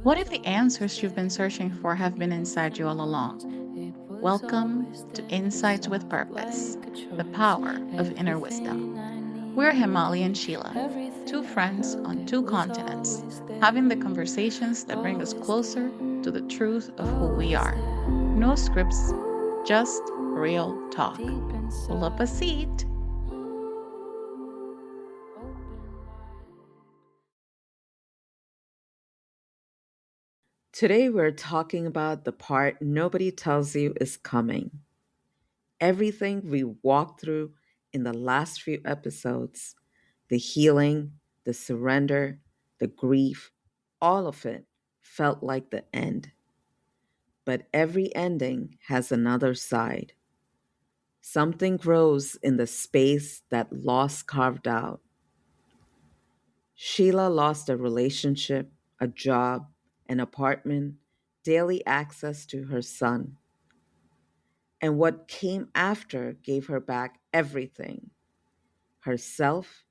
What if the answers you've been searching for have been inside you all along? Welcome to Insights with Purpose, the power of inner wisdom. We're Hemali and Sheila, two friends on two continents, having the conversations that bring us closer to the truth of who we are. No scripts, just real talk. Pull up a seat. Today, we're talking about the part nobody tells you is coming. Everything we walked through in the last few episodes, the healing, the surrender, the grief, all of it felt like the end. But every ending has another side. Something grows in the space that loss carved out. Sheila lost a relationship, a job, an apartment, daily access to her son. And what came after gave her back everything: herself,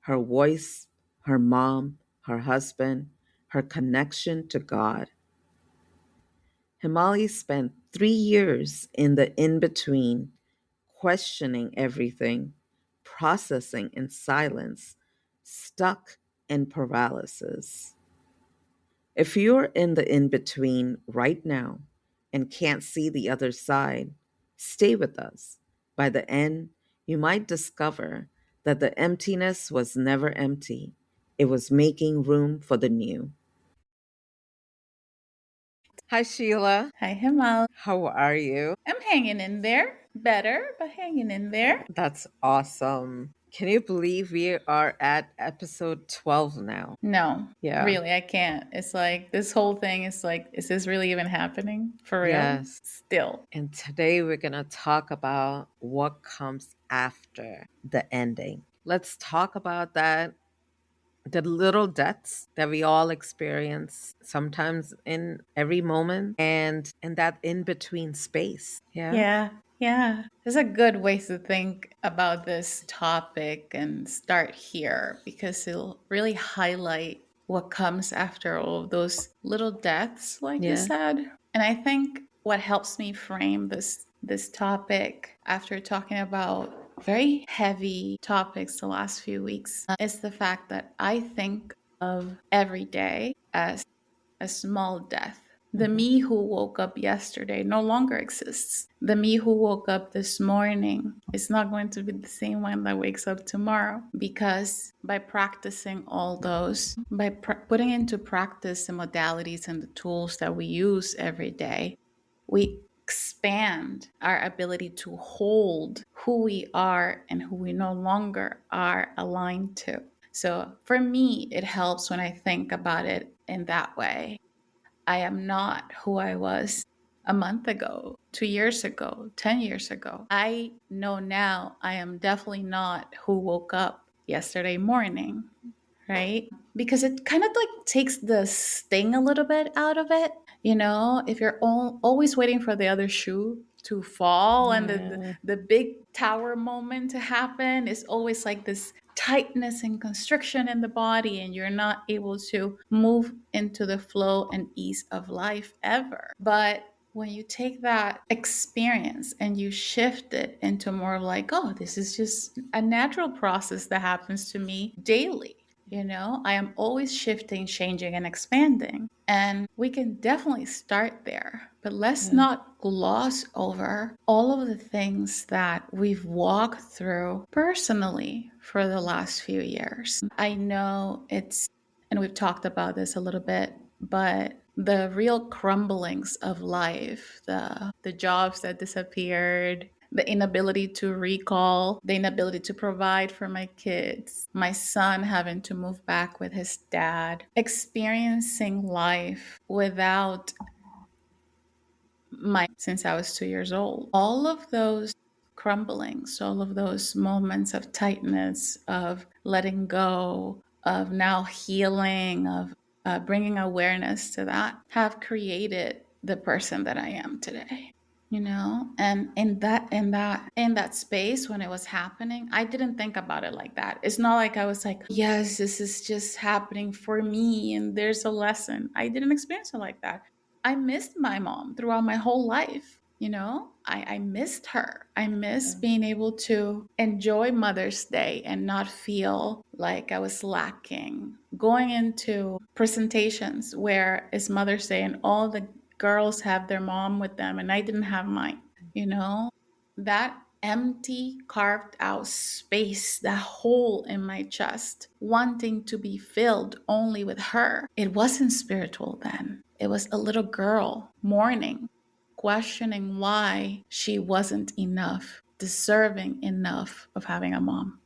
her voice, her mom, her husband, her connection to God. Himali spent 3 years in the in between, questioning everything, processing in silence, stuck in paralysis. If you're in the in between right now and can't see the other side, stay with us. By the end, you might discover that the emptiness was never empty, it was making room for the new. Hi, Sheila. Hi, Hemali. How are you? I'm hanging in there. Better, but hanging in there. That's awesome. Can you believe we are at episode 12 now? No, Yeah. really, I can't. It's like this whole thing is like, is this really even happening for real? Yes. Still. And today we're going to talk about what comes after the ending. Let's talk about that, the little deaths that we all experience sometimes in every moment, and in that in between space. Yeah. Yeah, yeah. There's a good way to think about this topic and start here because it'll really highlight what comes after all of those little deaths, like you Yeah. said. And I think what helps me frame this topic after talking about very heavy topics the last few weeks is the fact that I think of every day as a small death. The Mhm. me who woke up yesterday no longer exists. The me who woke up this morning is not going to be the same one that wakes up tomorrow because by practicing all those, by putting into practice the modalities and the tools that we use every day, we expand our ability to hold who we are and who we no longer are aligned to. So for me, it helps when I think about it in that way. I am not who I was a month ago, 2 years ago, 10 years ago. I know now I am definitely not who woke up yesterday morning, right? Because it kind of like takes the sting a little bit out of it. If you're always waiting for the other shoe to fall and Yeah. the big tower moment to happen, it's always like this tightness and constriction in the body, and you're not able to move into the flow and ease of life ever. But when you take that experience and you shift it into more of like, oh, this is just a natural process that happens to me daily. I am always shifting, changing, and expanding. And we can definitely start there. But let's Yeah. not gloss over all of the things that we've walked through personally for the last few years. I know and we've talked about this a little bit, but the real crumblings of life, the jobs that disappeared, the inability to recall, the inability to provide for my kids, my son having to move back with his dad, experiencing life without my since I was 2 years old. All of those crumblings, all of those moments of tightness, of letting go, of now healing, of bringing awareness to that, have created the person that I am today. And in that space when it was happening, I didn't think about it like that. It's not like I was like, yes, this is just happening for me and there's a lesson. I didn't experience it like that. I missed my mom throughout my whole life. I missed her. I miss being able to enjoy Mother's Day and not feel like I was lacking. Going into presentations where it's Mother's Day and all the girls have their mom with them and I didn't have mine, you know? That empty, carved out space, that hole in my chest, wanting to be filled only with her. It wasn't spiritual then. It was a little girl mourning, questioning why she wasn't enough, deserving enough of having a mom.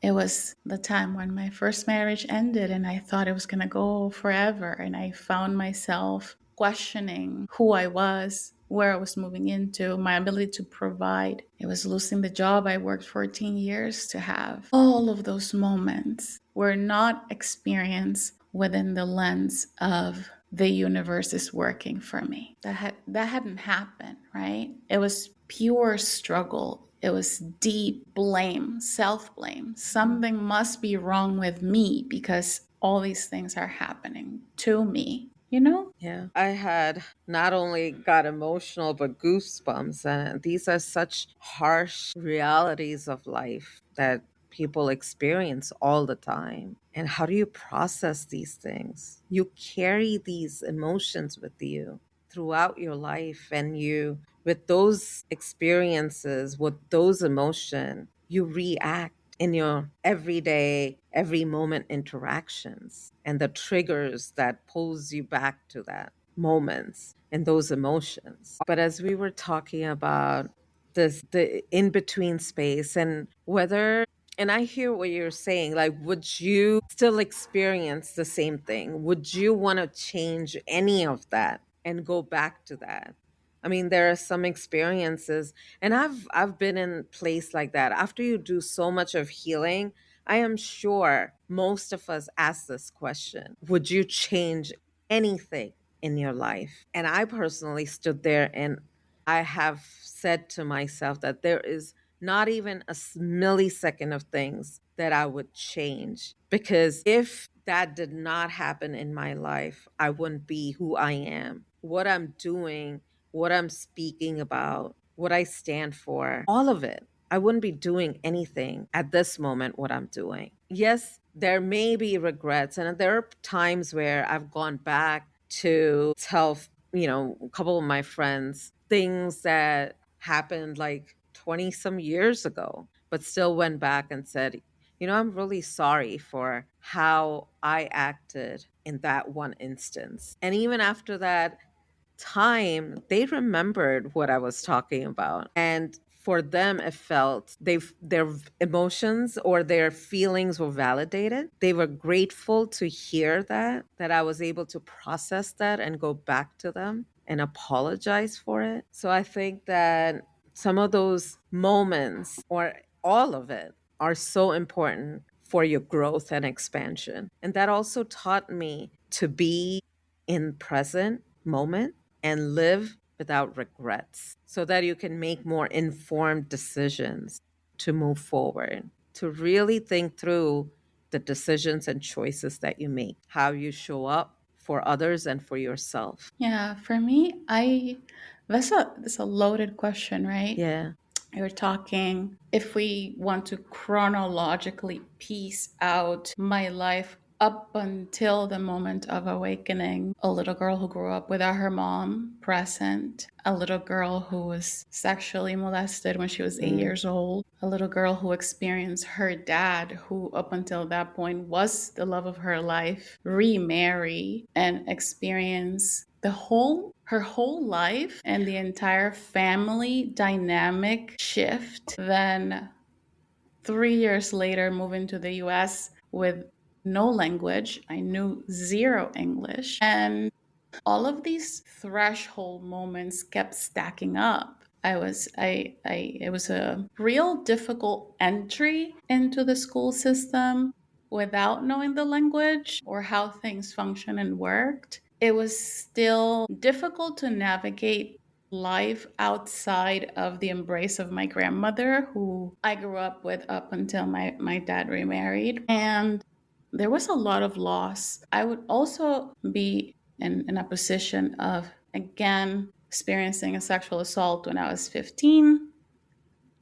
It was the time when my first marriage ended and I thought it was going to go forever. And I found myself questioning who I was, where I was moving into, my ability to provide. It was losing the job I worked 14 years to have. All of those moments were not experienced within the lens of the universe is working for me. That hadn't happened, right? It was pure struggle. It was deep blame, self-blame. Something must be wrong with me because all these things are happening to me. Yeah. I had not only got emotional, but goosebumps. And these are such harsh realities of life that people experience all the time. And how do you process these things? You carry these emotions with you throughout your life. And with those experiences, with those emotions, you react in your everyday, every moment interactions and the triggers that pulls you back to that moments and those emotions. But as we were talking about the in between space and whether, and I hear what you're saying, like, would you still experience the same thing? Would you want to change any of that and go back to that? I mean, there are some experiences, and I've been in a place like that. After you do so much of healing, I am sure most of us ask this question: would you change anything in your life? And I personally stood there and I have said to myself that there is not even a millisecond of things that I would change, because if that did not happen in my life, I wouldn't be who I am, what I'm doing, what I'm speaking about, what I stand for, all of it. I wouldn't be doing anything at this moment, what I'm doing. Yes, there may be regrets, and there are times where I've gone back to tell, a couple of my friends things that happened like 20 some years ago, but still went back and said, I'm really sorry for how I acted in that one instance. And even after that time, they remembered what I was talking about. And for them, it felt their emotions or their feelings were validated. They were grateful to hear that I was able to process that and go back to them and apologize for it. So I think that some of those moments, or all of it, are so important for your growth and expansion. And that also taught me to be in present moment and live without regrets so that you can make more informed decisions to move forward, to really think through the decisions and choices that you make, how you show up for others and for yourself. Yeah, for me, that's a loaded question, right? Yeah. You're talking, if we want to chronologically piece out my life up until the moment of awakening, a little girl who grew up without her mom present, a little girl who was sexually molested when she was 8 years old, a little girl who experienced her dad, who up until that point was the love of her life, remarry and experience her whole life and the entire family dynamic shift. Then 3 years later, moving to the US with no language. I knew zero English. And all of these threshold moments kept stacking up. It was a real difficult entry into the school system without knowing the language or how things function and worked. It was still difficult to navigate life outside of the embrace of my grandmother, who I grew up with up until my dad remarried. And there was a lot of loss. I would also be in a position of, again, experiencing a sexual assault when I was 15,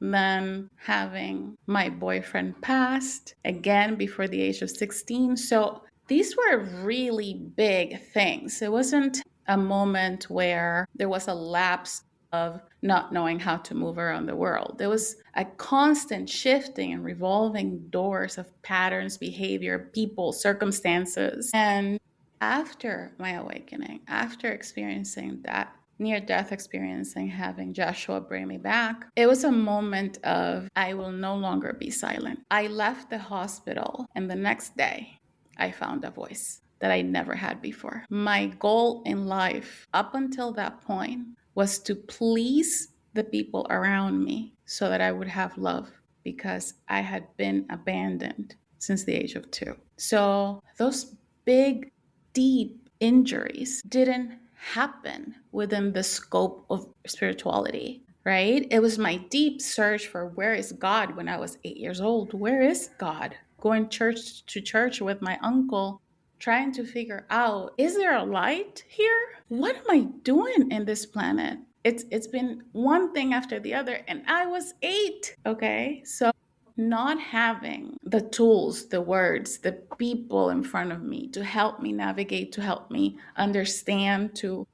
then having my boyfriend passed again before the age of 16. So these were really big things. It wasn't a moment where there was a lapse of not knowing how to move around the world. There was a constant shifting and revolving doors of patterns, behavior, people, circumstances. And after my awakening, after experiencing that near death experience and having Joshua bring me back, it was a moment of, I will no longer be silent. I left the hospital, and the next day, I found a voice that I never had before. My goal in life up until that point was to please the people around me so that I would have love, because I had been abandoned since the age of 2. So those big, deep injuries didn't happen within the scope of spirituality, right? It was my deep search for where is God when I was 8 years old. Where is God? Going church to church with my uncle, trying to figure out, is there a light here? What am I doing in this planet? It's been one thing after the other, and I was 8. Okay. So not having the tools, the words, the people in front of me to help me navigate, to help me understand, to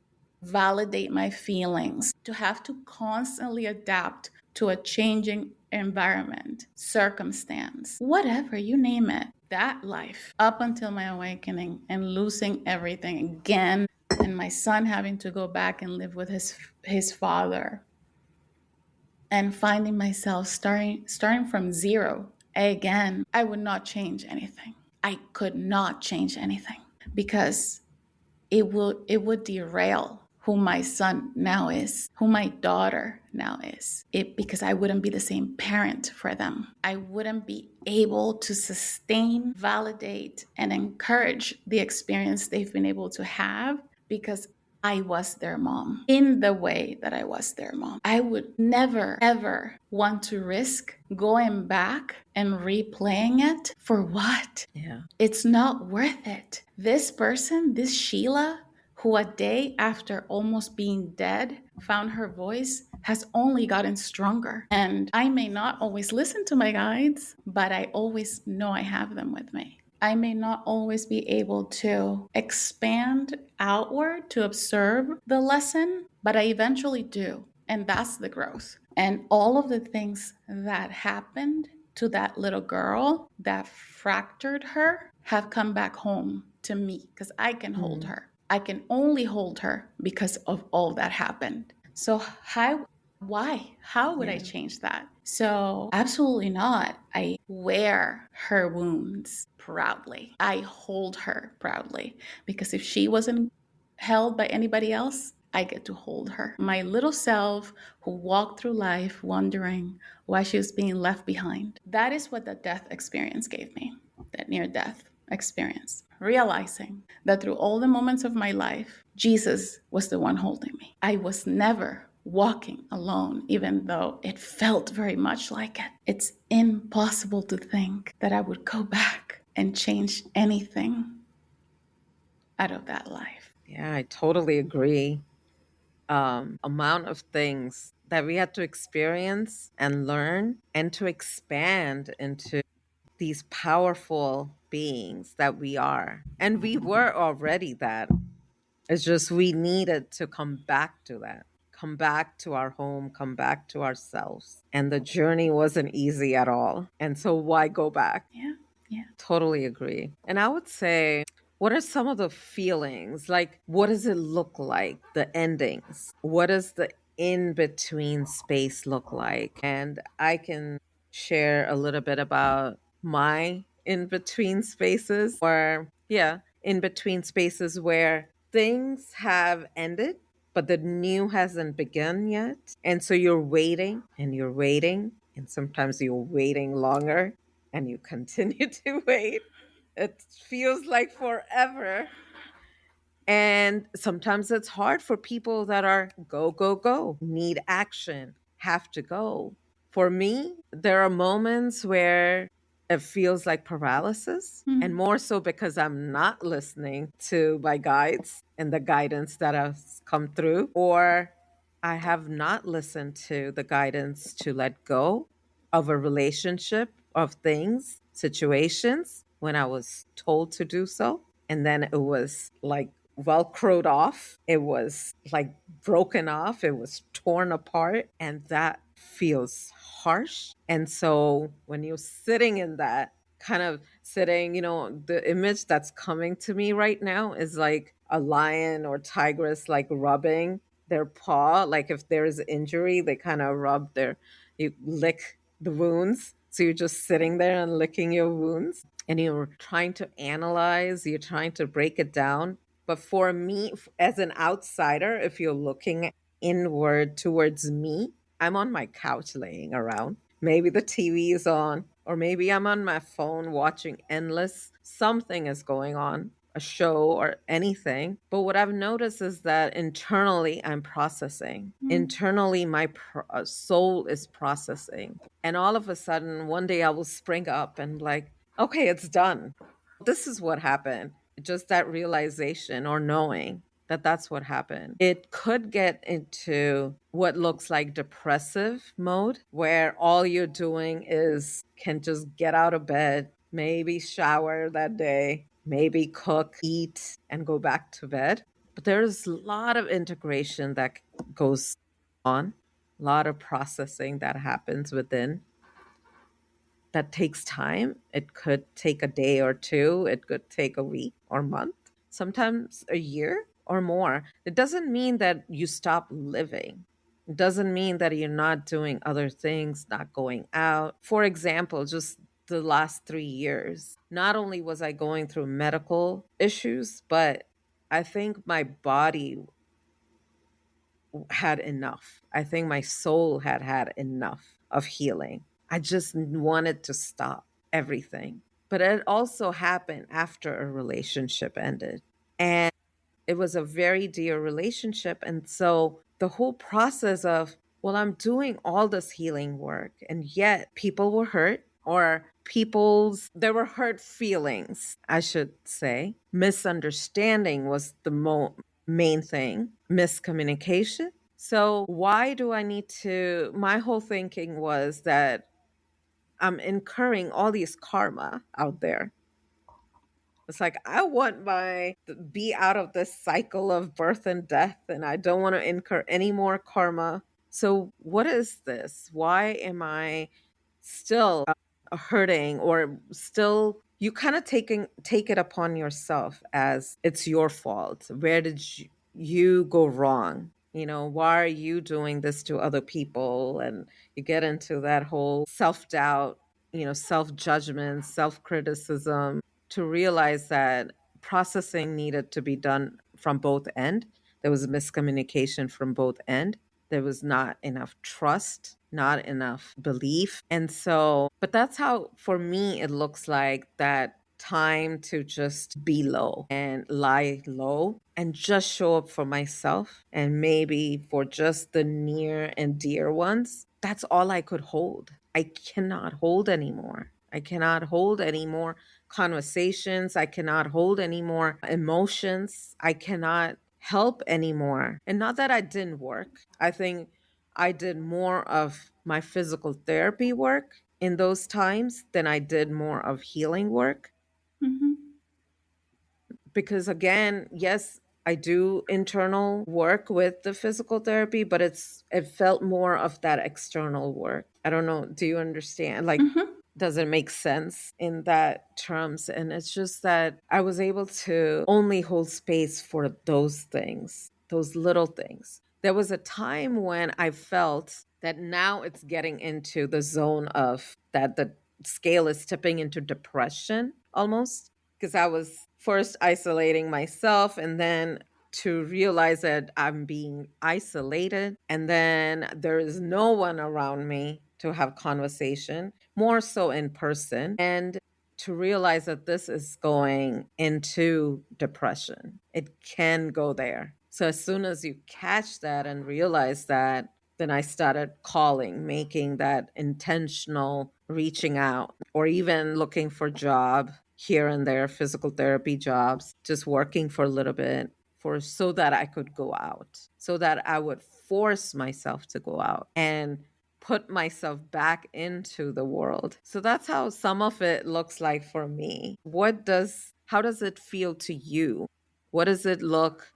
validate my feelings, to have to constantly adapt to a changing environment, circumstance, whatever, you name it. That life up until my awakening and losing everything again, and my son having to go back and live with his father, and finding myself starting from zero again, I would not change anything. I could not change anything, because it would derail who my son now is, who my daughter now is. Because I wouldn't be the same parent for them. I wouldn't be able to sustain, validate, and encourage the experience they've been able to have, because I was their mom in the way that I was their mom. I would never, ever want to risk going back and replaying it. For what? Yeah. It's not worth it. This person, this Sheila, who a day after almost being dead found her voice, has only gotten stronger. And I may not always listen to my guides, but I always know I have them with me. I may not always be able to expand outward to observe the lesson, but I eventually do. And that's the growth. And all of the things that happened to that little girl that fractured her have come back home to me, because I can hold her. I can only hold her because of all that happened. So how would I change that? So absolutely not. I wear her wounds proudly. I hold her proudly, because if she wasn't held by anybody else, I get to hold her. My little self who walked through life wondering why she was being left behind. That is what the death experience gave me, that near death experience. Realizing that through all the moments of my life, Jesus was the one holding me. I was never walking alone, even though it felt very much like it. It's impossible to think that I would go back and change anything out of that life. Yeah, I totally agree. Amount of things that we had to experience and learn and to expand into these powerful beings that we are. And we were already that. It's just we needed to come back to that, come back to our home, come back to ourselves. And the journey wasn't easy at all. And so why go back? Yeah, yeah. Totally agree. And I would say, what are some of the feelings? Like, what does it look like? The endings? What does the in between space look like? And I can share a little bit about my in between spaces, or, yeah, in between spaces where things have ended, but the new hasn't begun yet. And so you're waiting and you're waiting, and sometimes you're waiting longer and you continue to wait. It feels like forever. And sometimes it's hard for people that are go, go, go, need action, have to go. For me, there are moments where it feels like paralysis, and Mm. more so because I'm not listening to my guides and the guidance that has come through, or I have not listened to the guidance to let go of a relationship, of things, situations when I was told to do so. And then it was like velcroed off. It was like broken off. It was torn apart. And that feels harsh. And so when you're sitting in that, kind of sitting, the image that's coming to me right now is like a lion or tigress, like rubbing their paw. Like if there's injury, they kind of you lick the wounds. So you're just sitting there and licking your wounds and you're trying to analyze, you're trying to break it down. But for me, as an outsider, if you're looking inward towards me, I'm on my couch laying around. Maybe the TV is on, or maybe I'm on my phone watching endless. Something is going on, a show or anything. But what I've noticed is that internally, I'm processing. Mm. Internally, my soul is processing. And all of a sudden, one day I will spring up and like, okay, it's done. This is what happened. Just that realization or knowing that that's what happened. It could get into what looks like depressive mode, where all you're doing is can just get out of bed, maybe shower that day, maybe cook, eat, and go back to bed. But there's a lot of integration that goes on, a lot of processing that happens within that takes time. It could take a day or two, it could take a week or month, sometimes a year or more. It doesn't mean that you stop living. It doesn't mean that you're not doing other things, not going out. For example, just the last 3 years, not only was I going through medical issues, but I think my body had enough. I think my soul had had enough of healing. I just wanted to stop everything. But it also happened after a relationship ended. And it was a very dear relationship. And so the whole process of, well, I'm doing all this healing work, and yet people were hurt, or there were hurt feelings, I should say. Misunderstanding was the main thing, miscommunication. So why do I need to? My whole thinking was that I'm incurring all these karma out there. It's like I want my be out of this cycle of birth and death, and I don't want to incur any more karma. So what is this? Why am I still hurting, or still you kind of take it upon yourself as it's your fault. Where did you go wrong? Why are you doing this to other people? And you get into that whole self-doubt, self-judgment, self-criticism, to realize that processing needed to be done from both end. There was a miscommunication from both end. There was not enough trust, not enough belief. And so, but that's how, for me, it looks like that time to just be low and lie low and just show up for myself and maybe for just the near and dear ones. That's all I could hold. I cannot hold anymore. I cannot hold any more conversations. I cannot hold any more emotions. I cannot help anymore. And not that I didn't work. I think I did more of my physical therapy work in those times than I did more of healing work. Mhm. Because again, yes, I do internal work with the physical therapy, but it felt more of that external work. I don't know, do you understand? Like, Mhm. does it make sense in that terms? And it's just that I was able to only hold space for those things, those little things. There was a time when I felt that now it's getting into the zone of that the scale is tipping into depression almost, because I was first isolating myself, and then to realize that I'm being isolated, and then there is no one around me to have conversation, more so in person. And to realize that this is going into depression. It can go there. So as soon as you catch that and realize that, then I started calling, making that intentional reaching out, or even looking for job here and there, physical therapy jobs, just working for a little bit for so that I could go out, so that I would force myself to go out and put myself back into the world. So that's how some of it looks like for me. How does it feel to you? What does it look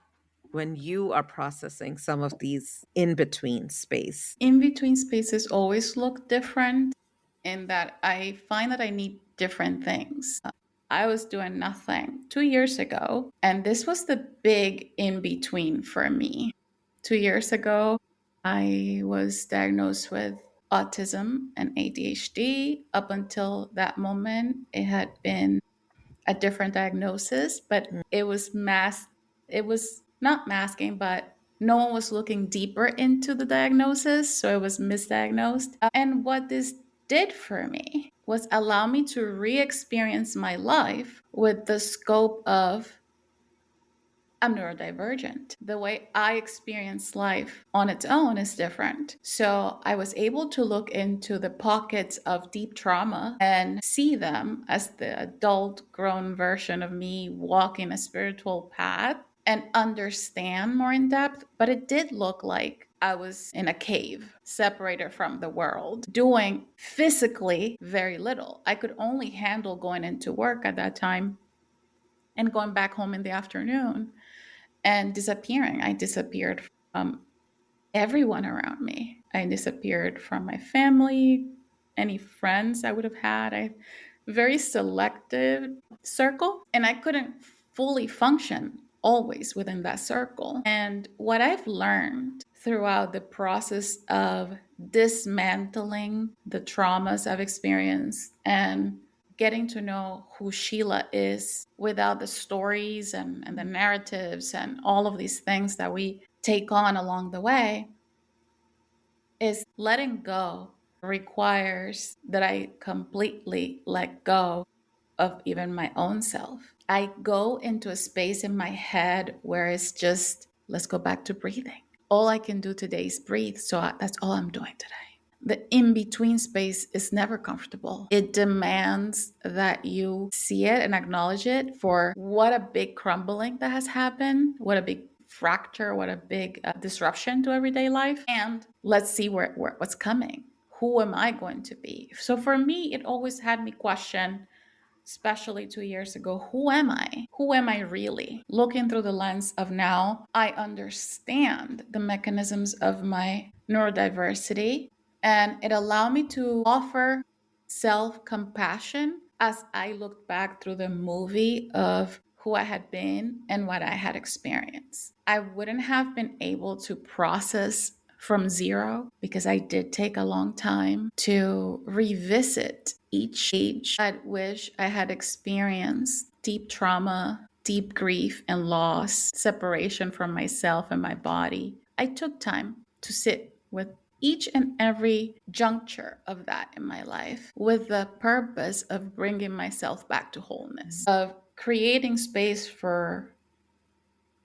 when you are processing some of these in between space? In between spaces always look different in that I find that I need different things. I was doing nothing 2 years ago, and this was the big in between for me. 2 years ago, I was diagnosed with autism and ADHD. Up until that moment, it had been a different diagnosis, but it was masked. It was not masking, but no one was looking deeper into the diagnosis, so it was misdiagnosed. And what this did for me was allow me to re-experience my life with the scope of I'm neurodivergent. The way I experience life on its own is different. So I was able to look into the pockets of deep trauma and see them as the adult grown version of me walking a spiritual path and understand more in depth. But it did look like I was in a cave, separated from the world, doing physically very little. I could only handle going into work at that time and going back home in the afternoon and disappearing. I disappeared from everyone around me. I disappeared from my family, any friends I would have had. I very selective circle, and I couldn't fully function always within that circle. And what I've learned throughout the process of dismantling the traumas I've experienced and getting to know who Sheila is without the stories and the narratives and all of these things that we take on along the way is letting go requires that I completely let go of even my own self. I go into a space in my head where it's just, let's go back to breathing. All I can do today is breathe. So that's all I'm doing today. The in between space is never comfortable. It demands that you see it and acknowledge it for what a big crumbling that has happened, what a big fracture, what a big disruption to everyday life. And let's see what's coming. Who am I going to be? So for me, it always had me question, especially 2 years ago, who am I? Who am I really? Looking through the lens of now, I understand the mechanisms of my neurodiversity, and it allowed me to offer self-compassion as I looked back through the movie of who I had been and what I had experienced. I wouldn't have been able to process from zero because I did take a long time to revisit each age at which I had experienced deep trauma, deep grief and loss, separation from myself and my body. I took time to sit with each and every juncture of that in my life with the purpose of bringing myself back to wholeness, of creating space for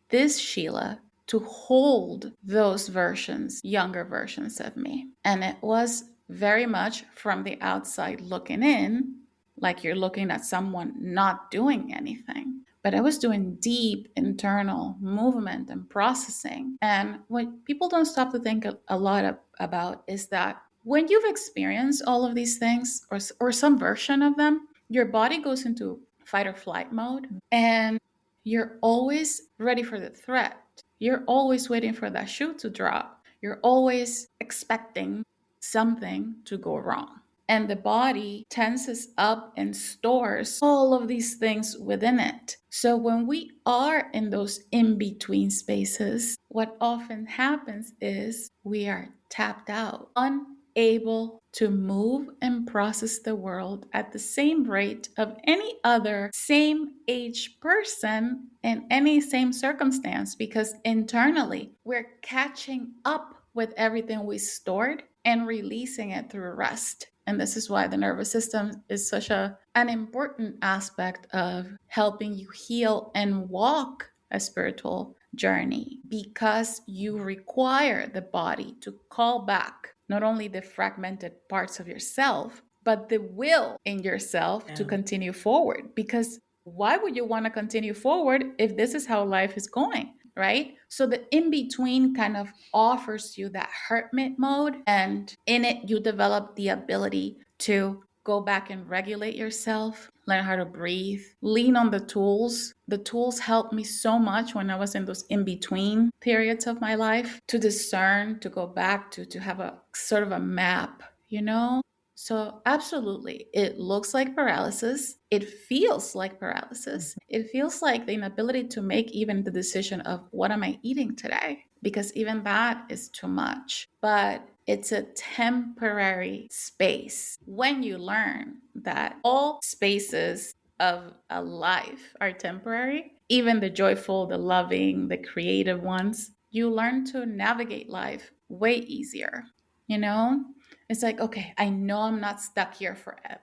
this Sheila to hold those versions, younger versions of me. And it was very much from the outside looking in, like you're looking at someone not doing anything. But I was doing deep internal movement and processing. And what people don't stop to think a lot about is that when you've experienced all of these things or some version of them, your body goes into fight or flight mode. And you're always ready for the threat. You're always waiting for that shoe to drop. You're always expecting something to go wrong. And the body tenses up and stores all of these things within it. So when we are in those in between spaces, what often happens is we are tapped out, unable to move and process the world at the same rate of any other same age person in any same circumstance, because internally we're catching up with everything we stored and releasing it through rest. And this is why the nervous system is such a an important aspect of helping you heal and walk a spiritual journey, because you require the body to call back not only the fragmented parts of yourself, but the will in yourself to Yeah. continue forward. Because why would you want to continue forward if this is how life is going? Right? So the in between kind of offers you that hermit mode, and in it, you develop the ability to go back and regulate yourself, learn how to breathe, lean on the tools. The tools helped me so much when I was in those in between periods of my life to discern, to go back to have a sort of a map, you know? So, absolutely, it looks like paralysis. It feels like paralysis. It feels like the inability to make even the decision of what am I eating today? Because even that is too much. But it's a temporary space when you learn that all spaces of a life are temporary, even the joyful, the loving, the creative ones. You learn to navigate life way easier, you know? It's like, okay, I know I'm not stuck here forever.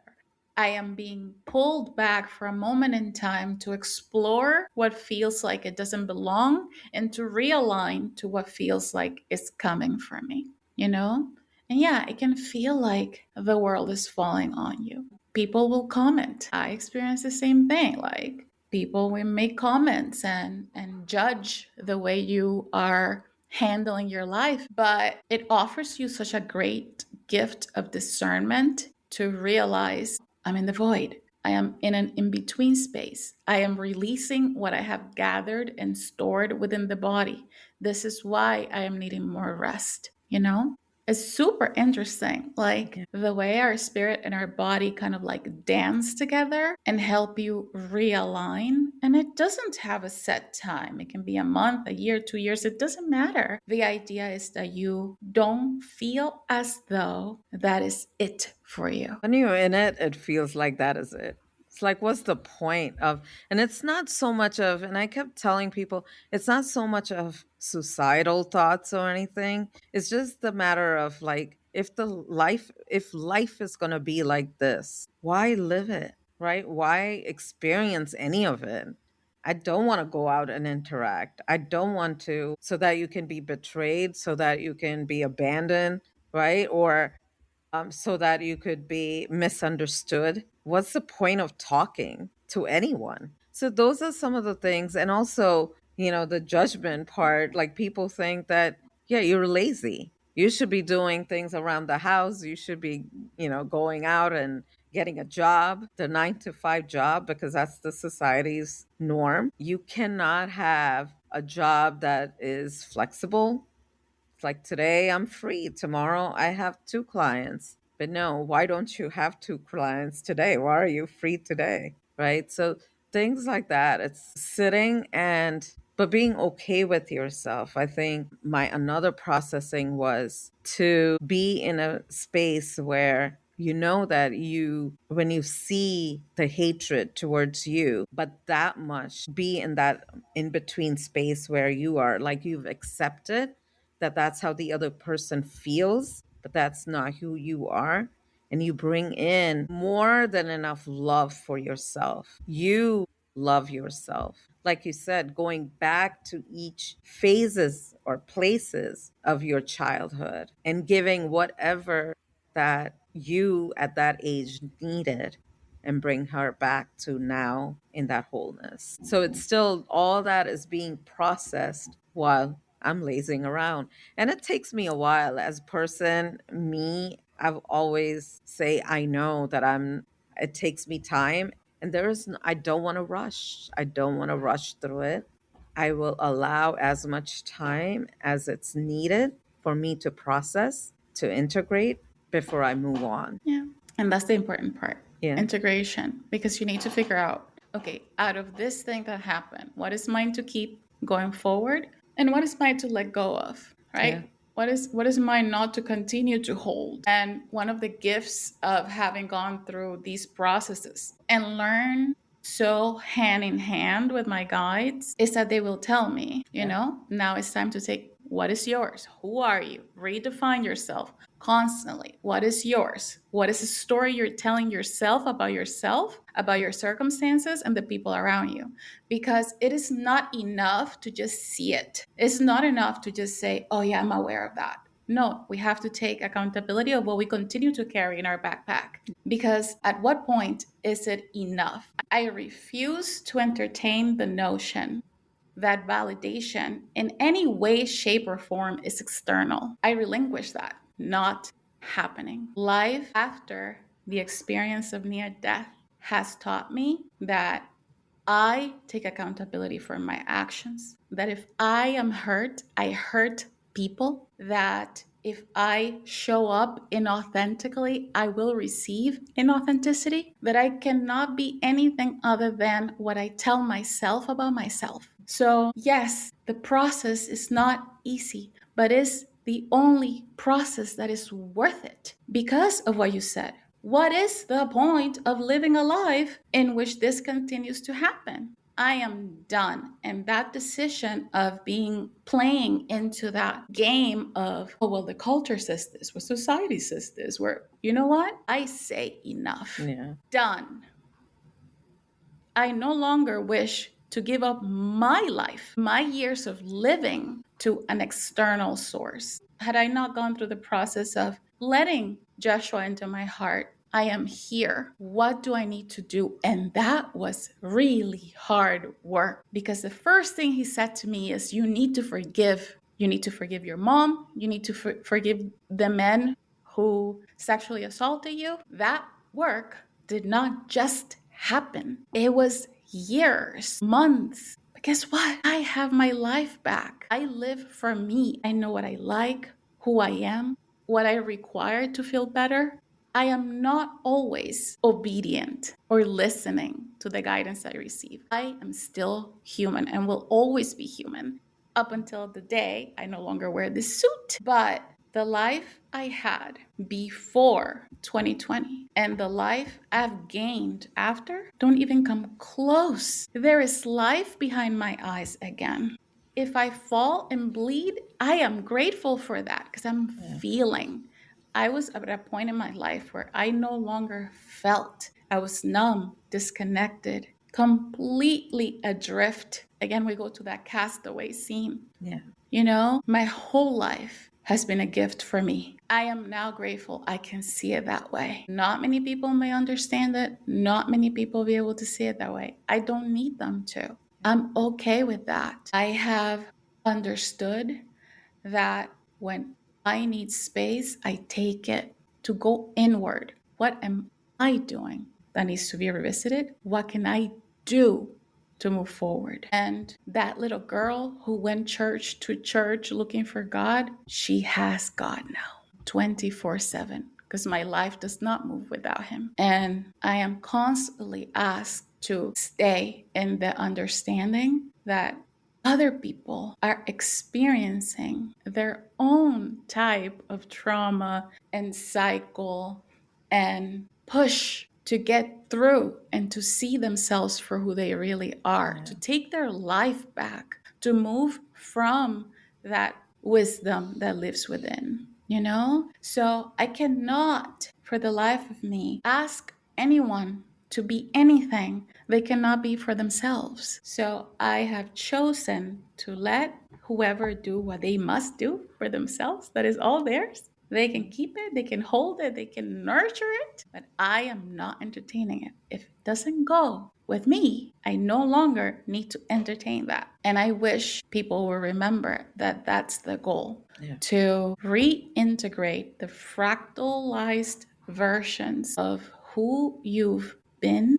I am being pulled back for a moment in time to explore what feels like it doesn't belong and to realign to what feels like it's coming for me, you know? And yeah, it can feel like the world is falling on you. People will comment. I experience the same thing. Like, people will make comments and judge the way you are handling your life, but it offers you such a great gift of discernment to realize I'm in the void. I am in an in between space. I am releasing what I have gathered and stored within the body. This is why I am needing more rest, you know? It's super interesting, like Yeah. the way our spirit and our body kind of like dance together and help you realign. And it doesn't have a set time, it can be a month, a year, 2 years, it doesn't matter. The idea is that you don't feel as though that is it for you. When you're in it, it feels like that is it. It's like, what's the point of, and it's not so much of, and I kept telling people, it's not so much of suicidal thoughts or anything. It's just the matter of like, if life is going to be like this, why live it, right? Why experience any of it? I don't want to go out and interact. I don't want to, so that you can be betrayed, so that you can be abandoned, right? Or so that you could be misunderstood. What's the point of talking to anyone? So, those are some of the things. And also, the judgment part, like people think that, yeah, you're lazy. You should be doing things around the house. You should be, going out and getting a job, the 9 to 5 job, because that's the society's norm. You cannot have a job that is flexible. It's like today I'm free, tomorrow I have 2 clients. But no, why don't you have 2 clients today? Why are you free today? Right? So things like that. It's sitting and but being okay with yourself. I think my another processing was to be in a space where you know that when you see the hatred towards you, but that much, be in that in between space where you are like you've accepted that that's how the other person feels, but that's not who you are. And you bring in more than enough love for yourself. You love yourself. Like you said, going back to each phases or places of your childhood and giving whatever that you at that age needed and bring her back to now in that wholeness. So it's still all that is being processed while I'm lazing around. And it takes me a while as a person, me, I've always say I know that it takes me time and I don't want to rush. I don't want to rush through it. I will allow as much time as it's needed for me to process, to integrate before I move on. Yeah. And that's the important part, Yeah. integration, because you need to figure out, okay, out of this thing that happened, what is mine to keep going forward and what is mine to let go of, Yeah. right? What is mine not to continue to hold? And one of the gifts of having gone through these processes and learn so hand in hand with my guides is that they will tell me, Yeah. now it's time to take what is yours. Who are you? Redefine yourself. constantly. What is yours? What is the story you're telling yourself, about your circumstances, and the people around you? Because it is not enough to just see it. It's not enough to just say, oh, yeah, I'm aware of that. No, we have to take accountability of what we continue to carry in our backpack. Because at what point is it enough? I refuse to entertain the notion that validation in any way, shape, or form is external. I relinquish that. Not happening. Life after the experience of near death has taught me that I take accountability for my actions. That if I am hurt, I hurt people. That if I show up inauthentically, I will receive inauthenticity. That I cannot be anything other than what I tell myself about myself. So, yes, the process is not easy, but is the only process that is worth it because of what you said. What is the point of living a life in which this continues to happen? I am done. And that decision of playing into that game of, oh, well, the culture says this, well, society says this, where, you know what? I say enough. Yeah. Done. I no longer wish to give up my life, my years of living to an external source. Had I not gone through the process of letting Joshua into my heart, I am here. What do I need to do? And that was really hard work because the first thing he said to me is, you need to forgive. You need to forgive your mom. You need to forgive the men who sexually assaulted you. That work did not just happen. It was years, months. But guess what? I have my life back. I live for me. I know what I like, who I am, what I require to feel better. I am not always obedient or listening to the guidance I receive. I am still human and will always be human up until the day I no longer wear this suit. But the life I had before 2020 and the life I've gained after don't even come close. There is life behind my eyes again. If I fall and bleed, I am grateful for that because I'm feeling. I was at a point in my life where I no longer felt. I was numb, disconnected, completely adrift. Again, we go to that castaway scene. Yeah. You know, my whole life has been a gift for me. I am now grateful I can see it that way. Not many people may understand it. Not many people will be able to see it that way. I don't need them to. I'm okay with that. I have understood that when I need space, I take it to go inward. What am I doing that needs to be revisited? What can I do to move forward? And that little girl who went church to church looking for God, she has God now 24/7 because my life does not move without him. And I am constantly asked to stay in the understanding that other people are experiencing their own type of trauma and cycle and push to get through and to see themselves for who they really are, to take their life back, to move from that wisdom that lives within, you know? So I cannot, for the life of me, ask anyone to be anything they cannot be for themselves. So I have chosen to let whoever do what they must do for themselves. That is all theirs. They can keep it, they can hold it, they can nurture it, but I am not entertaining it. If it doesn't go with me, I no longer need to entertain that. And I wish people will remember that that's the goal, to reintegrate the fractalized versions of who you've been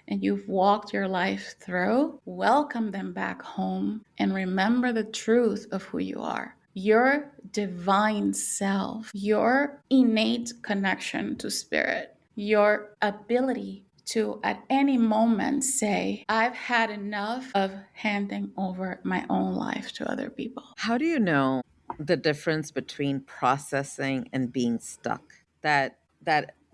and you've walked your life through, welcome them back home and remember the truth of who you are. Your divine self, your innate connection to spirit, your ability to at any moment say, I've had enough of handing over my own life to other people. How do you know the difference between processing and being stuck? That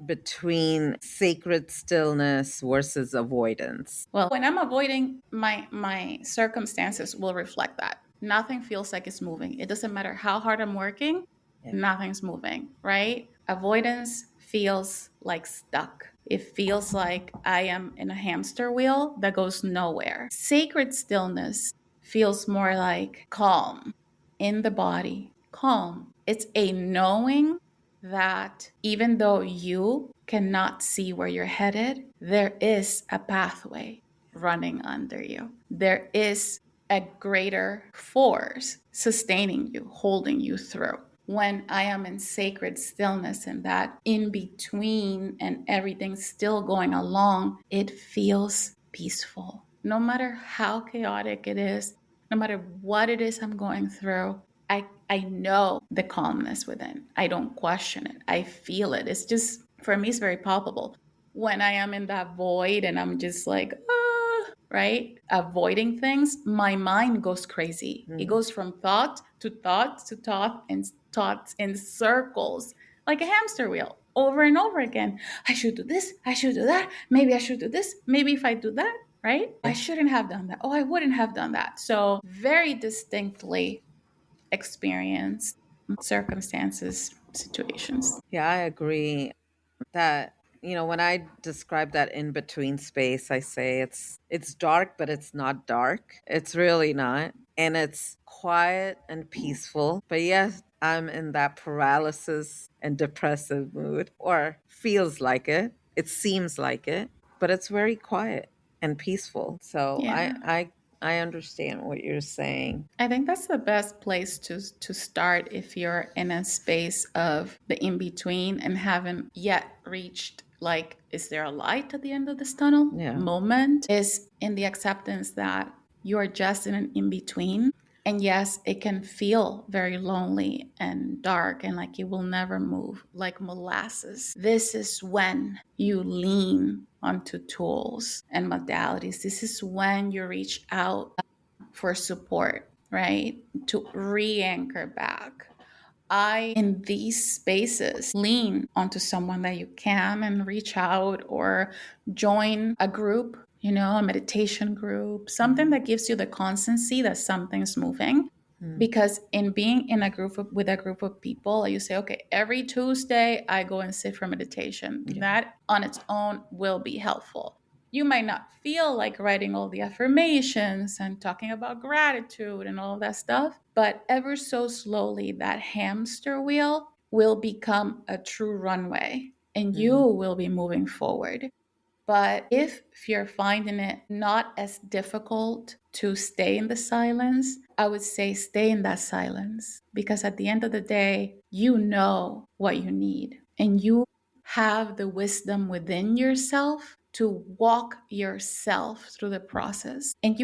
between sacred stillness versus avoidance. Well, when I'm avoiding, my circumstances will reflect that. Nothing feels like it's moving. It doesn't matter how hard I'm working. Yeah. nothing's moving, right? Avoidance feels like stuck. It feels like I am in a hamster wheel that goes nowhere. Sacred stillness feels more like calm in the body, calm. It's a knowing that even though you cannot see where you're headed, there is a pathway running under you. There is a greater force sustaining you, holding you through. When I am in sacred stillness and that in between and everything's still going along, it feels peaceful. No matter how chaotic it is, no matter what it is I'm going through, I know the calmness within. I don't question it. I feel it. It's just, for me, it's very palpable. When I am in that void and I'm just like, right? Avoiding things, my mind goes crazy. It Mm. goes from thought to thought to thought and thoughts in circles, like a hamster wheel, over and over again. I should do this. I should do that. Maybe I should do this. Maybe if I do that, right? I shouldn't have done that. Oh, I wouldn't have done that. So, very distinctly experience circumstances, situations. Yeah, I agree that when I describe that in between space, I say it's dark, but it's not dark. It's really not. And it's quiet and peaceful. But yes, I'm in that paralysis and depressive mood, or feels like it. It seems like it, but it's very quiet and peaceful. So I Yeah. I I understand what you're saying. I think that's the best place to start if you're in a space of the in between and haven't yet reached, like, is there a light at the end of this tunnel Yeah. moment, is in the acceptance that you're just in an in between. And yes, it can feel very lonely and dark and like it will never move, like molasses. This is when you lean onto tools and modalities. This is when you reach out for support, right? To re anchor back. In these spaces, lean onto someone that you can and reach out or join a group, a meditation group, something that gives you the constancy that something's moving. Mm. Because in being in a group with a group of people, you say, okay, every Tuesday I go and sit for meditation. Yeah. That on its own will be helpful. You might not feel like writing all the affirmations and talking about gratitude and all of that stuff, but ever so slowly, that hamster wheel will become a true runway and you Mm. will be moving forward. But if you're finding it not as difficult to stay in the silence, I would say stay in that silence because at the end of the day, you know what you need and you have the wisdom within yourself to walk yourself through the process. And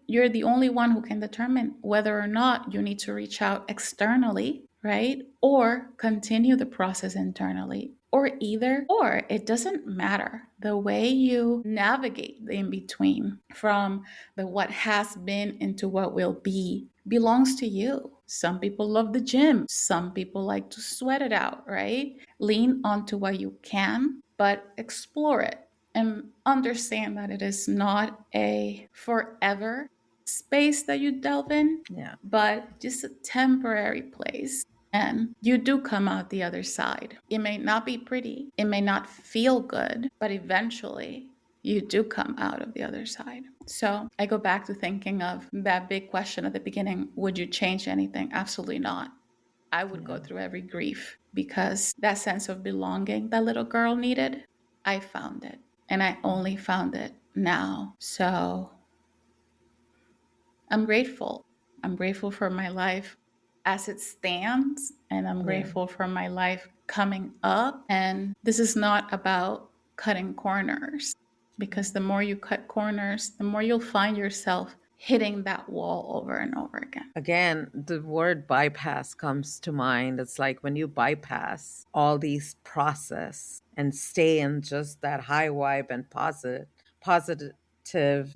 you're the only one who can determine whether or not you need to reach out externally, right? Or continue the process internally or either or. It doesn't matter. The way you navigate the in between from the what has been into what will be belongs to you. Some people love the gym, some people like to sweat it out, right? Lean onto what you can, but explore it and understand that it is not a forever space that you delve in, Yeah. but just a temporary place. And you do come out the other side. It may not be pretty, it may not feel good, but eventually you do come out of the other side. So I go back to thinking of that big question at the beginning, would you change anything? Absolutely not. I would go Yeah. through every grief because that sense of belonging that little girl needed, I found it. And I only found it now. So I'm grateful. I'm grateful for my life as it stands, and I'm Yeah. grateful for my life coming up. And this is not about cutting corners because the more you cut corners, the more you'll find yourself hitting that wall over and over again. Again, the word bypass comes to mind. It's like when you bypass all these process and stay in just that high vibe and positive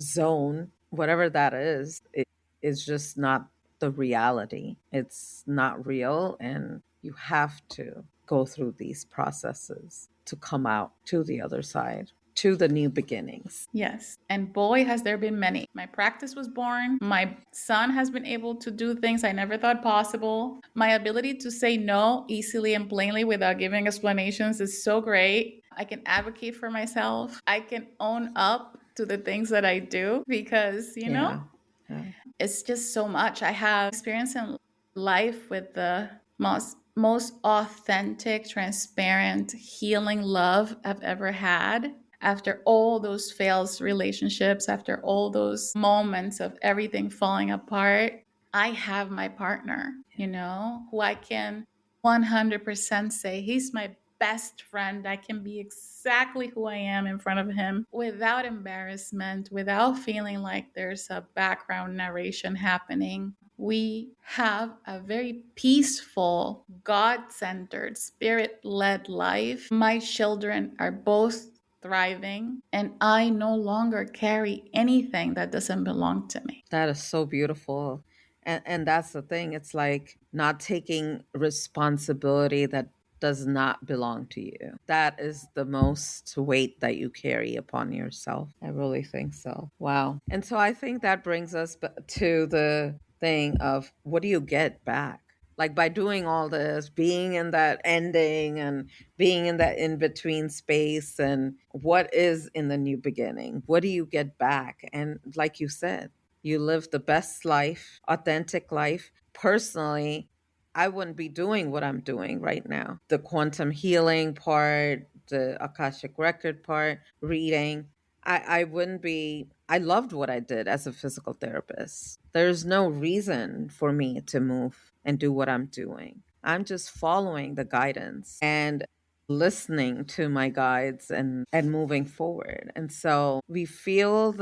zone, whatever that is, it is just not the reality. It's not real, and you have to go through these processes to come out to the other side. to the new beginnings. Yes. And boy, has there been many. My practice was born. My son has been able to do things I never thought possible. My ability to say no easily and plainly without giving explanations is so great. I can advocate for myself. I can own up to the things that I do because, Yeah. Yeah. it's just so much. I have experience in life with the most authentic, transparent, healing love I've ever had. After all those failed relationships, after all those moments of everything falling apart, I have my partner, who I can 100% say he's my best friend. I can be exactly who I am in front of him without embarrassment, without feeling like there's a background narration happening. We have a very peaceful, God centered, spirit led life. My children are both thriving, and I no longer carry anything that doesn't belong to me. That is so beautiful. And that's the thing. It's like not taking responsibility that does not belong to you. That is the most weight that you carry upon yourself. I really think so. Wow. And so I think that brings us to the thing of what do you get back? Like by doing all this, being in that ending and being in that in between space, and what is in the new beginning? What do you get back? And like you said, you live the best life, authentic life. Personally, I wouldn't be doing what I'm doing right now. The quantum healing part, the Akashic record part, reading. I wouldn't be, I loved what I did as a physical therapist. There's no reason for me to move and do what I'm doing. I'm just following the guidance and listening to my guides and moving forward. And so we feel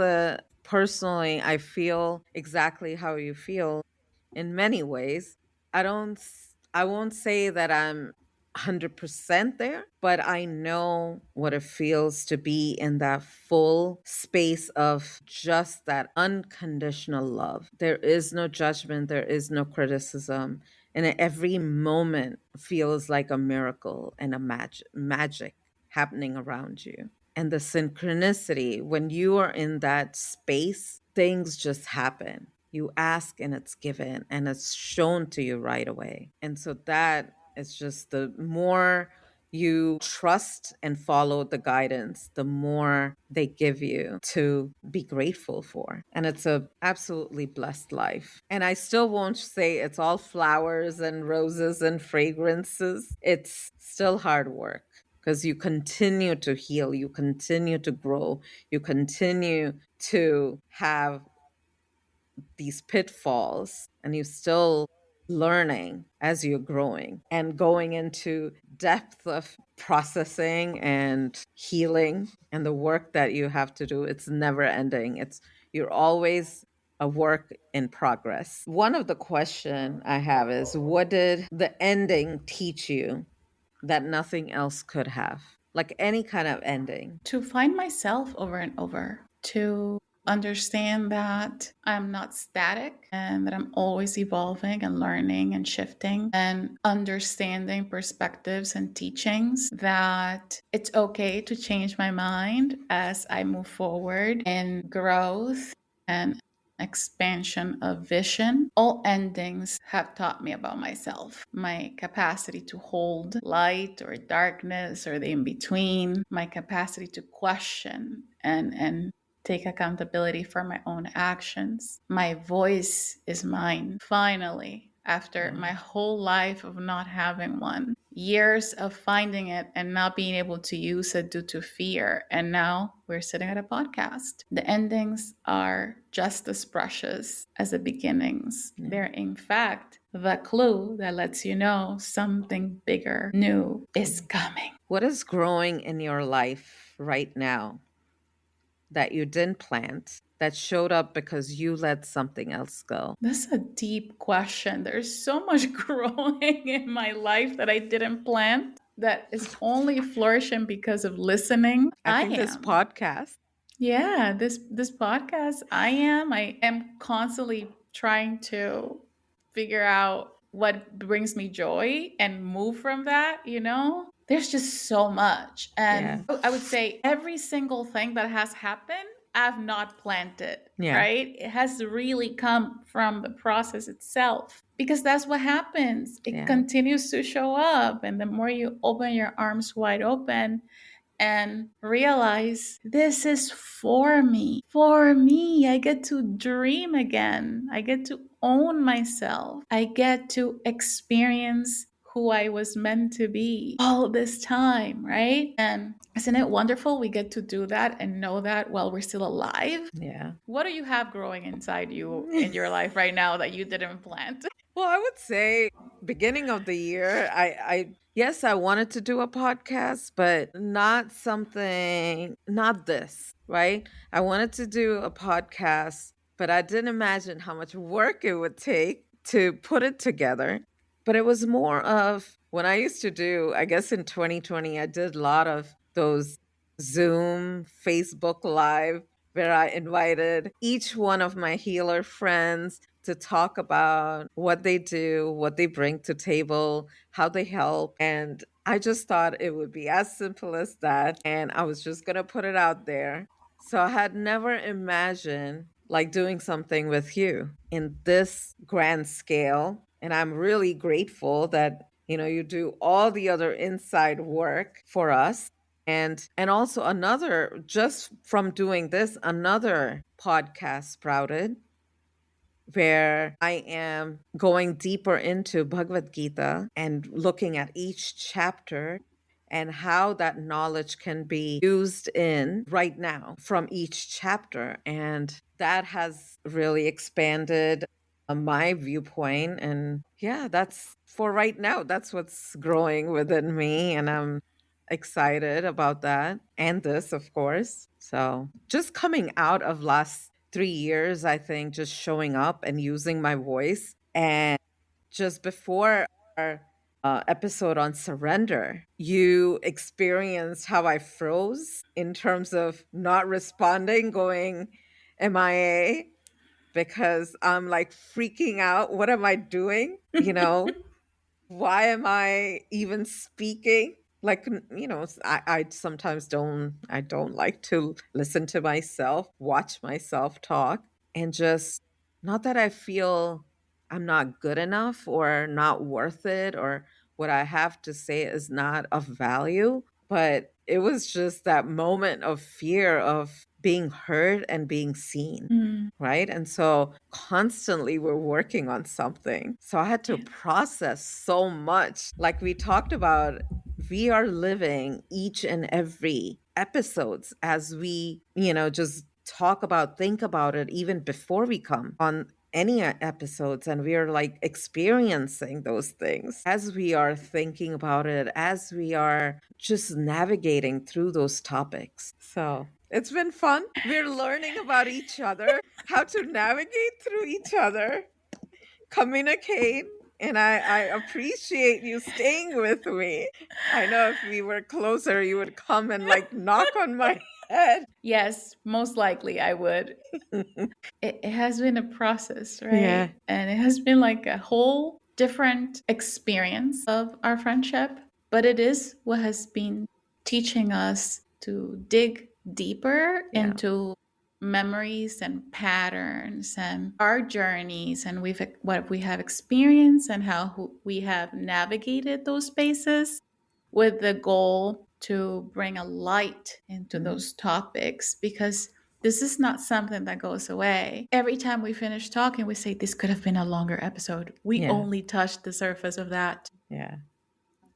personally, I feel exactly how you feel in many ways. I won't say that I'm 100% there, but I know what it feels to be in that full space of just that unconditional love. There is no judgment, there is no criticism, and every moment feels like a miracle and a magic happening around you. And the synchronicity, when you are in that space, things just happen. You ask and it's given and it's shown to you right away. And so that is just, the more you trust and follow the guidance, the more they give you to be grateful for. And it's a absolutely blessed life. And I still won't say it's all flowers and roses and fragrances. It's still hard work because you continue to heal, you continue to grow, you continue to have these pitfalls, and you're still learning as you're growing and going into depth of processing and healing, and the work that you have to do. It's never ending. You're always a work in progress. One of the question I have is, what did the ending teach you that nothing else could have? Like any kind of ending. To find myself over and over, to understand that I'm not static and that I'm always evolving and learning and shifting, and understanding perspectives and teachings, that it's okay to change my mind as I move forward in growth and expansion of vision. All endings have taught me about myself, my capacity to hold light or darkness or the in between, my capacity to question and take accountability for my own actions. My voice is mine, finally, after my whole life of not having one. Years of finding it and not being able to use it due to fear. And now we're sitting at a podcast. The endings are just as precious as the beginnings. They're, in fact, the clue that lets you know something bigger, new is coming. What is growing in your life right now that you didn't plant, that showed up because you let something else go? That's a deep question. There's so much growing in my life that I didn't plant, that is only flourishing because of listening. I I think this am. podcast. Yeah, this podcast, I am constantly trying to figure out what brings me joy and move from that, there's just so much. Yeah. And I would say every single thing that has happened, I've not planned it, Yeah. right? It has really come from the process itself because that's what happens. It Yeah. continues to show up. And the more you open your arms wide open, and realize this is for me. For me, I get to dream again. I get to own myself. I get to experience who I was meant to be all this time, right? And isn't it wonderful we get to do that and know that while we're still alive? Yeah. What do you have growing inside you in your life right now that you didn't plant? Well, I would say beginning of the year, yes, I wanted to do a podcast, but not something, not this, right? I wanted to do a podcast, but I didn't imagine how much work it would take to put it together. But it was more of when I used to do, I guess in 2020, I did a lot of those Zoom, Facebook Live, where I invited each one of my healer friends to talk about what they do, what they bring to table, how they help. And I just thought it would be as simple as that. And I was just going to put it out there. So I had never imagined like doing something with you in this grand scale. And I'm really grateful that, you do all the other inside work for us. And also another, just from doing this, another podcast sprouted where I am going deeper into Bhagavad Gita and looking at each chapter and how that knowledge can be used in right now from each chapter. And that has really expanded my viewpoint. And yeah, that's for right now. That's what's growing within me. And I'm excited about that. And this, of course. So just coming out of last 3 years, I think, just showing up and using my voice. And just before our episode on surrender, you experienced how I froze in terms of not responding, going MIA, because I'm like freaking out. What am I doing? Why am I even speaking? Like, I sometimes I don't like to listen to myself, watch myself talk, and just not that I feel I'm not good enough or not worth it or what I have to say is not of value, but it was just that moment of fear of being heard and being seen. Mm, Right. And so constantly we're working on something. So I had to yeah. process so much. Like we talked about, we are living each and every episodes as we, just talk about, think about it even before we come on any episodes. And we are like experiencing those things as we are thinking about it, as we are just navigating through those topics. So it's been fun. We're learning about each other, how to navigate through each other, communicate. And I appreciate you staying with me. I know if we were closer, you would come and like knock on my head. Yes, most likely I would. It has been a process, Yeah. right? And it has been like a whole different experience of our friendship. But it is what has been teaching us to dig deeper Yeah. into memories and patterns and our journeys and what we have experienced and how we have navigated those spaces with the goal to bring a light into Mhm. those topics because this is not something that goes away. Every time we finish talking, we say, this could have been a longer episode. We Yeah. only touched the surface of that. Yeah.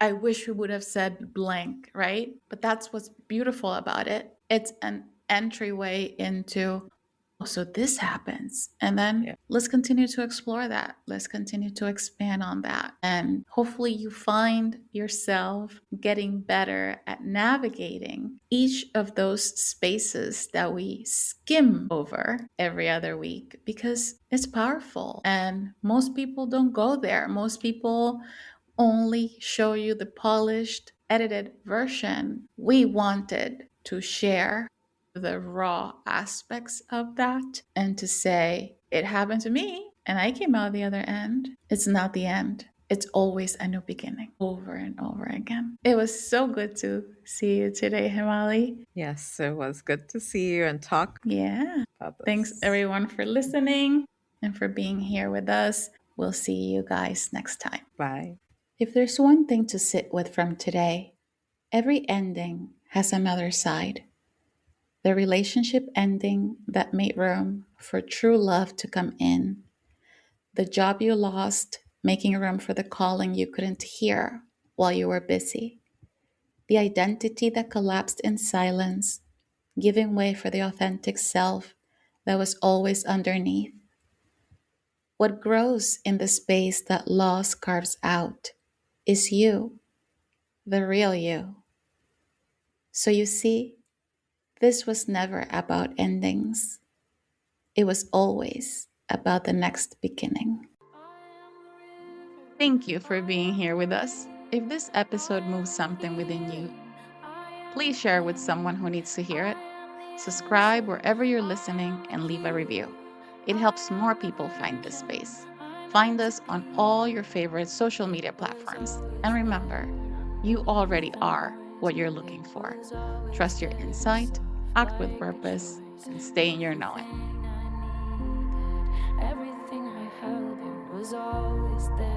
I wish we would have said blank, right? But that's what's beautiful about it. It's an entryway into, oh, so this happens. And then Yeah. let's continue to explore that. Let's continue to expand on that. And hopefully you find yourself getting better at navigating each of those spaces that we skim over every other week because it's powerful. And most people don't go there. Most people only show you the polished, edited version. We wanted to share the raw aspects of that and to say, it happened to me and I came out the other end. It's not the end. It's always a new beginning over and over again. It was so good to see you today, Himali. Yes, it was good to see you and talk Yeah. about Thanks this. everyone for listening and for being here with us. We'll see you guys next time. Bye. If there's one thing to sit with from today, every ending has another side. The relationship ending that made room for true love to come in. The job you lost, making room for the calling you couldn't hear while you were busy. The identity that collapsed in silence, giving way for the authentic self that was always underneath. What grows in the space that loss carves out is you, the real you. So you see, this was never about endings. It was always about the next beginning. Thank you for being here with us. If this episode moves something within you, please share with someone who needs to hear it. Subscribe wherever you're listening and leave a review. It helps more people find this space. Find us on all your favorite social media platforms. And remember, you already are what you're looking for. Trust your insight, act with purpose, and stay in your knowing. Everything I held, it was always there.